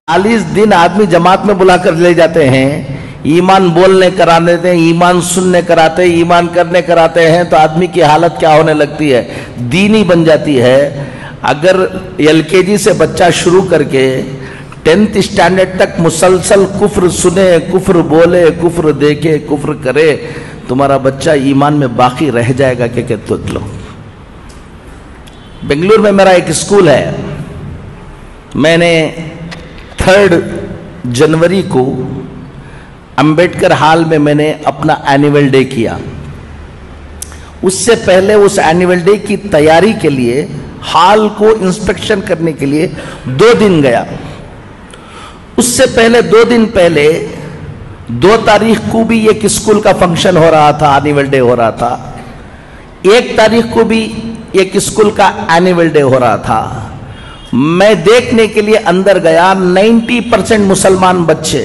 40 दिन आदमी जमात में बुला कर ले जाते हैं, ईमान बोलने करा देते हैं, ईमान सुनने कराते हैं, ईमान करने कराते हैं, तो आदमी की हालत क्या होने लगती है, दीनी बन जाती है। अगर LKG से बच्चा शुरू करके 10th स्टैंडर्ड तक मुसलसल कुफ्र सुने, कुफ्र बोले, कुफ्र देखे, कुफ्र करे, तुम्हारा बच्चा ईमान में बाकी रह जाएगा कि देख लो। बेंगलुरु में मेरा एक स्कूल है, मैंने 3 जनवरी को अंबेडकर हॉल में मैंने अपना एनुअल डे किया। उससे पहले उस एनुअल डे की तैयारी के लिए हॉल को इंस्पेक्शन करने के लिए 2 दिन गया। उससे पहले 2 दिन पहले 2 तारीख को भी एक स्कूल का फंक्शन हो रहा था, एनुअल डे हो रहा था। 1 तारीख को भी एक स्कूल का एनुअल डे हो रहा था। मैं देखने के लिए अंदर गया, 90% मुसलमान बच्चे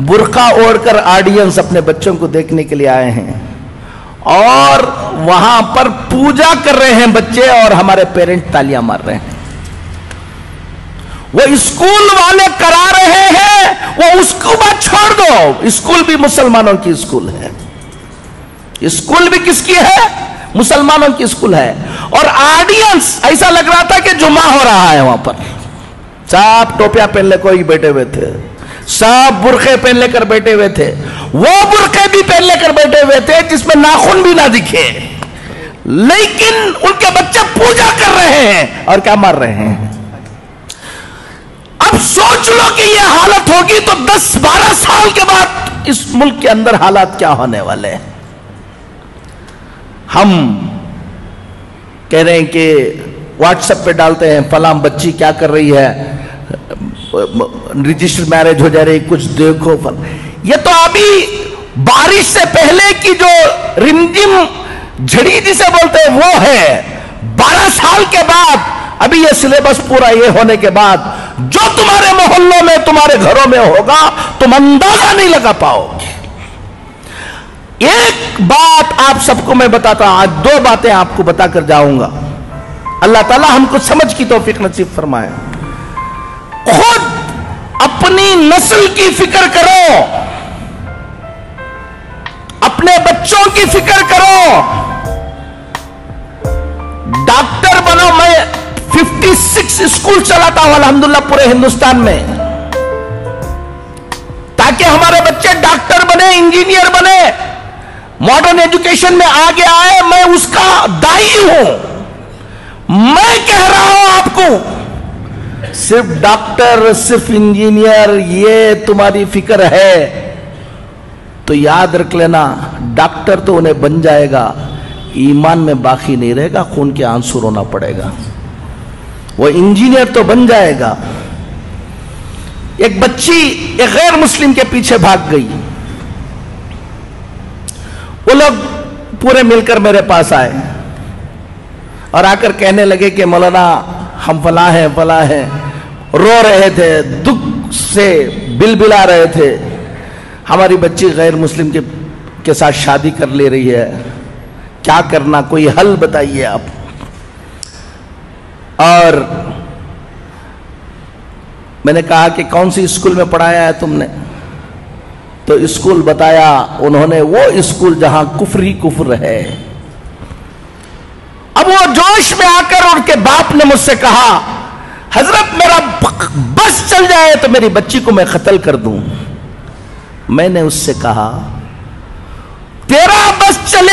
बुर्का ओढ़कर ऑडियंस अपने बच्चों को देखने के लिए आए हैं और वहां पर पूजा कर रहे हैं बच्चे और हमारे पेरेंट तालियां मार रहे हैं। वो स्कूल वाले करा रहे हैं, वो उसको बात छोड़ दो, स्कूल भी मुसलमानों की स्कूल है। स्कूल भी किसकी है? मुसलमानों की स्कूल है। और ऑडियंस ऐसा लग रहा था कि जुमा हो रहा है। वहां पर सब टोपियां पहन ले कोई बैठे हुए थे, सब बुरखे पहन लेकर बैठे हुए थे। वो बुरखे भी पहन लेकर बैठे हुए थे जिसमें नाखून भी ना दिखे, लेकिन उनके बच्चे पूजा कर रहे हैं और क्या मार रहे हैं। अब सोच लो कि ये हालत होगी तो 10-12 साल के बाद इस मुल्क के अंदर हालात क्या होने वाले हैं। हम कह रहे हैं कि व्हाट्सएप पे डालते हैं फलां बच्ची क्या कर रही है, रजिस्टर्ड मैरिज हो जा रही, कुछ देखो। ये तो अभी बारिश से पहले की जो रिमझिम झड़ी जिसे बोलते हैं वो है। 12 साल के बाद अभी ये सिलेबस पूरा ये होने के बाद जो तुम्हारे मोहल्लों में, तुम्हारे घरों में होगा, तुम अंदाजा नहीं लगा पाओगे। एक बात आप सबको मैं बताता हूं, आज 2 बातें आपको बताकर जाऊंगा। अल्लाह ताला हमको समझ की तौफीक नसीब फरमाए। खुद अपनी नस्ल की फिक्र करो, अपने बच्चों की फिक्र करो। डॉक्टर बनो। मैं 56 स्कूल चलाता हूं अल्हम्दुलिल्लाह पूरे हिंदुस्तान में, ताकि हमारे बच्चे डॉक्टर बने, इंजीनियर बने, मॉडर्न एजुकेशन में आगे आए। मैं उसका दाई हूं। मैं कह रहा हूं आपको, सिर्फ डॉक्टर, सिर्फ इंजीनियर ये तुम्हारी फिक्र है तो याद रख लेना, डॉक्टर तो उन्हें बन जाएगा, ईमान में बाकी नहीं रहेगा, खून के आंसू रोना पड़ेगा। वो इंजीनियर तो बन जाएगा। एक बच्ची एक गैर मुस्लिम के पीछे भाग गई। वो लोग पूरे मिलकर मेरे पास आए और आकर कहने लगे कि मौलाना हम फला हैं, फला हैं। रो रहे थे, दुख से बिलबिला रहे थे। हमारी बच्ची गैर मुस्लिम के साथ शादी कर ले रही है, क्या करना, कोई हल बताइए आप। और मैंने कहा कि कौन सी स्कूल में पढ़ाया है तुमने? तो स्कूल बताया उन्होंने, वो स्कूल जहां कुफ्र ही कुफ्र है। अब वो जोश में आकर उनके बाप ने मुझसे कहा, हजरत मेरा बस चल जाए तो मेरी बच्ची को मैं कत्ल कर दूं। मैंने उससे कहा, तेरा बस चल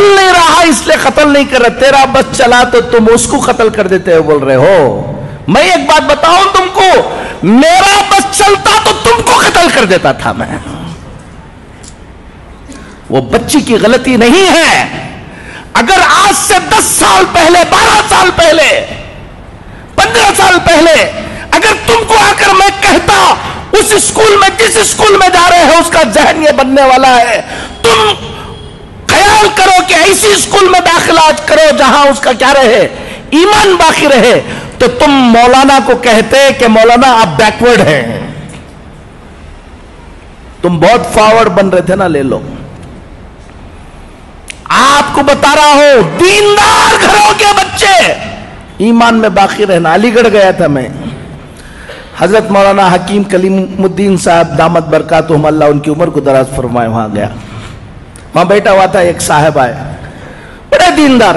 नहीं रहा इसलिए कत्ल नहीं कर रहा, तेरा बस चला तो तुम उसको कत्ल कर देते हो बोल रहे हो। मैं एक बात बताऊं तुमको, मेरा बस चलता तो तुमको कत्ल कर देता था मैं। वो बच्ची की गलती नहीं है। अगर आज से 10 साल पहले, 12 साल पहले, 15 साल पहले अगर तुमको आकर मैं कहता उस स्कूल में, जिस स्कूल में जा रहे हो उसका जहन ये बनने वाला है, तुम ख्याल करो कि ऐसी स्कूल में दाखिला करो जहां उसका क्या रहे, ईमान बाकी रहे, तो तुम मौलाना को कहते कि मौलाना आप बैकवर्ड हैं। तुम बहुत फॉरवर्ड बन रहे थे ना, ले लो। आपको बता रहा हूं, दीनदार घरों के बच्चे ईमान में बाकी रहना। अलीगढ़ गया था मैं, حضرت مولانا حکیم کلیم صاحب دامت برکاتہم اللہ ان کی عمر کو دراز فرمائے، وہاں گیا، وہاں بیٹھا ہوا تھا، ایک صاحب آئے بڑے دیندار،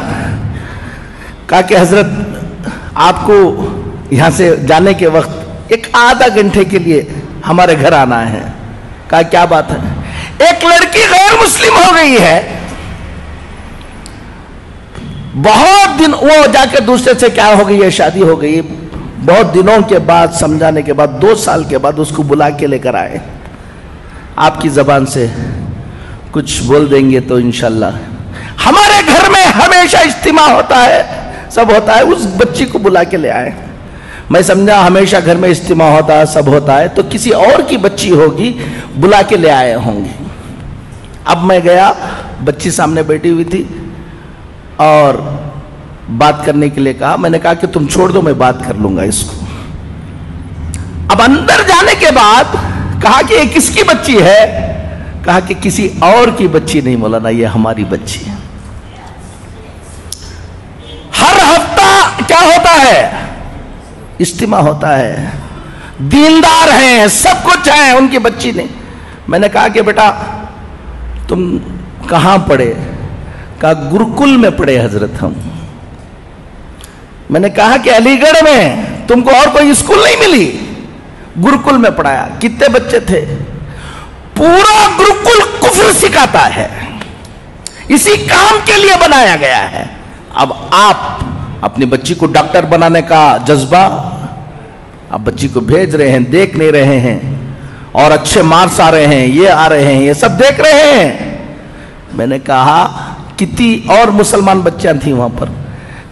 کہا کہ حضرت آپ کو یہاں سے جانے کے وقت ایک آدھا گھنٹے کے لیے ہمارے گھر آنا ہے۔ کہا کیا بات ہے؟ ایک لڑکی غیر مسلم ہو گئی ہے، بہت دن، وہ جا کے دوسرے سے کیا ہو گئی ہے، شادی ہو گئی، بہت دنوں کے بعد سمجھانے کے بعد 2 سال کے بعد اس کو بلا کے لے کر آئے، آپ کی زبان سے کچھ بول دیں گے تو انشاءاللہ۔ ہمارے گھر میں ہمیشہ اجتماع ہوتا ہے، سب ہوتا ہے، اس بچی کو بلا کے لے آئے۔ میں سمجھا ہمیشہ گھر میں اجتماع ہوتا ہے، سب ہوتا ہے، تو کسی اور کی بچی ہوگی، بلا کے لے آئے ہوں گے۔ اب میں گیا، بچی سامنے بیٹھی ہوئی تھی اور بات کرنے کے لیے کہا، میں نے کہا کہ تم چھوڑ دو، میں بات کر لوں گا اس کو۔ اب اندر جانے کے بعد کہا کہ یہ کس کی بچی ہے؟ کہا کہ کسی اور کی بچی نہیں مولانا، یہ ہماری بچی ہے۔ ہر ہفتہ کیا ہوتا ہے؟ اجتماع ہوتا ہے، دیندار ہیں، سب کچھ ہیں، ان کی بچی نہیں۔ میں نے کہا کہ بیٹا تم کہاں پڑھے؟ کہا گرکل میں پڑھے حضرت ہم۔ میں نے کہا کہ علی گڑھ میں تم کو اور کوئی اسکول نہیں ملی؟ گرکل میں پڑھایا۔ کتنے بچے تھے؟ پورا گرکل کفر سکھاتا ہے، اسی کام کے لیے بنایا گیا ہے۔ اب آپ اپنی بچی کو ڈاکٹر بنانے کا جذبہ، آپ بچی کو بھیج رہے ہیں، دیکھ نہیں رہے ہیں، اور اچھے مارکس آ رہے ہیں، یہ آ رہے ہیں، یہ سب دیکھ رہے ہیں۔ میں نے کہا کتنی اور مسلمان بچیاں تھیں وہاں پر؟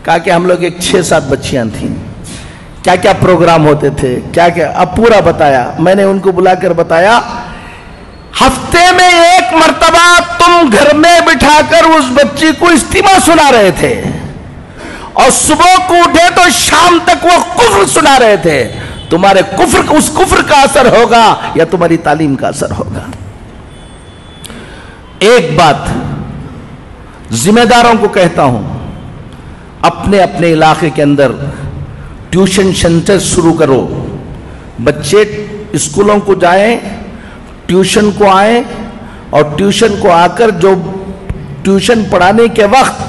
کہا کہ ہم لوگ ایک 6-7 بچیاں تھیں، کیا کیا پروگرام ہوتے تھے، کیا کیا، اب پورا بتایا۔ میں نے ان کو بلا کر بتایا، ہفتے میں 1 مرتبہ تم گھر میں بٹھا کر اس بچی کو اجتماع سنا رہے تھے، اور صبح کو اٹھے تو شام تک وہ کفر سنا رہے تھے۔ تمہارے کفر، اس کفر کا اثر ہوگا یا تمہاری تعلیم کا اثر ہوگا؟ ایک بات ذمہ داروں کو کہتا ہوں، اپنے اپنے علاقے کے اندر ٹیوشن سینٹر شروع کرو، بچے اسکولوں کو جائیں، ٹیوشن کو آئیں، اور ٹیوشن کو آ کر جو ٹیوشن پڑھانے کے وقت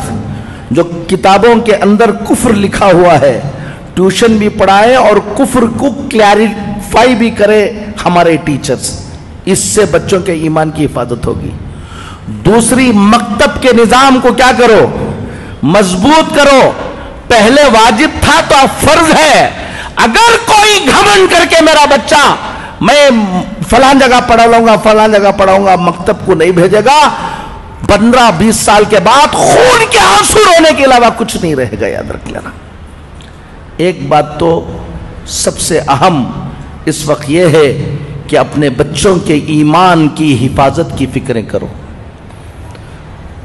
جو کتابوں کے اندر کفر لکھا ہوا ہے، ٹیوشن بھی پڑھائیں اور کفر کو کلیریفائی بھی کرے ہمارے ٹیچرز۔ اس سے بچوں کے ایمان کی حفاظت ہوگی۔ دوسری، مکتب کے نظام کو کیا کرو؟ مضبوط کرو۔ پہلے واجب تھا تو اب فرض ہے۔ اگر کوئی گھمنڈ کر کے میرا بچہ میں فلان جگہ پڑھا لوں گا، فلان جگہ پڑھاؤں گا، مکتب کو نہیں بھیجے گا، 15-20 سال کے بعد خون کے آنسو رونے کے علاوہ کچھ نہیں رہے گا، یاد رکھ لینا۔ ایک بات تو سب سے اہم اس وقت یہ ہے کہ اپنے بچوں کے ایمان کی حفاظت کی فکریں کرو،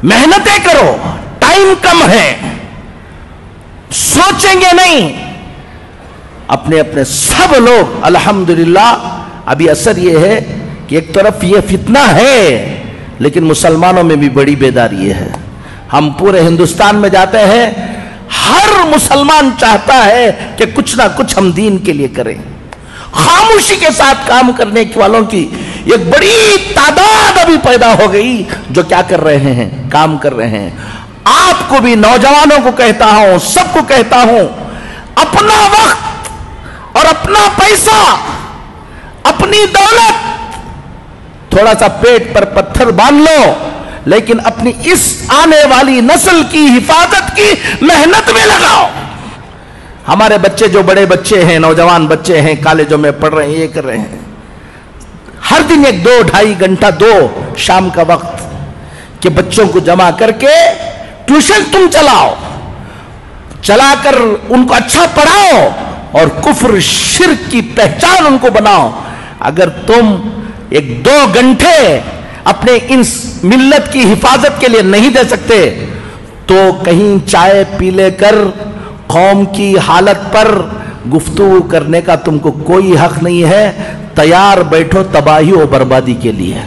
محنتیں کرو، ٹائم کم ہے، سوچیں گے نہیں۔ اپنے اپنے سب لوگ الحمدللہ، ابھی اثر یہ ہے کہ ایک طرف یہ فتنہ ہے، لیکن مسلمانوں میں بھی بڑی بیداری ہے۔ ہم پورے ہندوستان میں جاتے ہیں، ہر مسلمان چاہتا ہے کہ کچھ نہ کچھ ہم دین کے لیے کریں۔ خاموشی کے ساتھ کام کرنے والوں کی ایک بڑی تعداد ابھی پیدا ہو گئی جو کیا کر رہے ہیں؟ کام کر رہے ہیں۔ آپ کو بھی، نوجوانوں کو کہتا ہوں، سب کو کہتا ہوں، اپنا وقت اور اپنا پیسہ، اپنی دولت، تھوڑا سا پیٹ پر پتھر باندھ لو، لیکن اپنی اس آنے والی نسل کی حفاظت کی محنت میں لگاؤ۔ ہمارے بچے جو بڑے بچے ہیں، نوجوان بچے ہیں، کالجوں میں پڑھ رہے ہیں، یہ کر رہے ہیں، ہر دن 1-2-2.5 گھنٹہ دو شام کا وقت کہ بچوں کو جمع کر کے ٹیوشن تم چلاؤ، چلا کر ان کو اچھا پڑھاؤ اور کفر شرک کی پہچان ان کو بناؤ۔ اگر تم 1-2 گھنٹے اپنے ان ملت کی حفاظت کے لیے نہیں دے سکتے تو کہیں چائے پی لے کر قوم کی حالت پر گفتگو کرنے کا تم کو کوئی حق نہیں ہے۔ تیار بیٹھو تباہی و بربادی کے لیے۔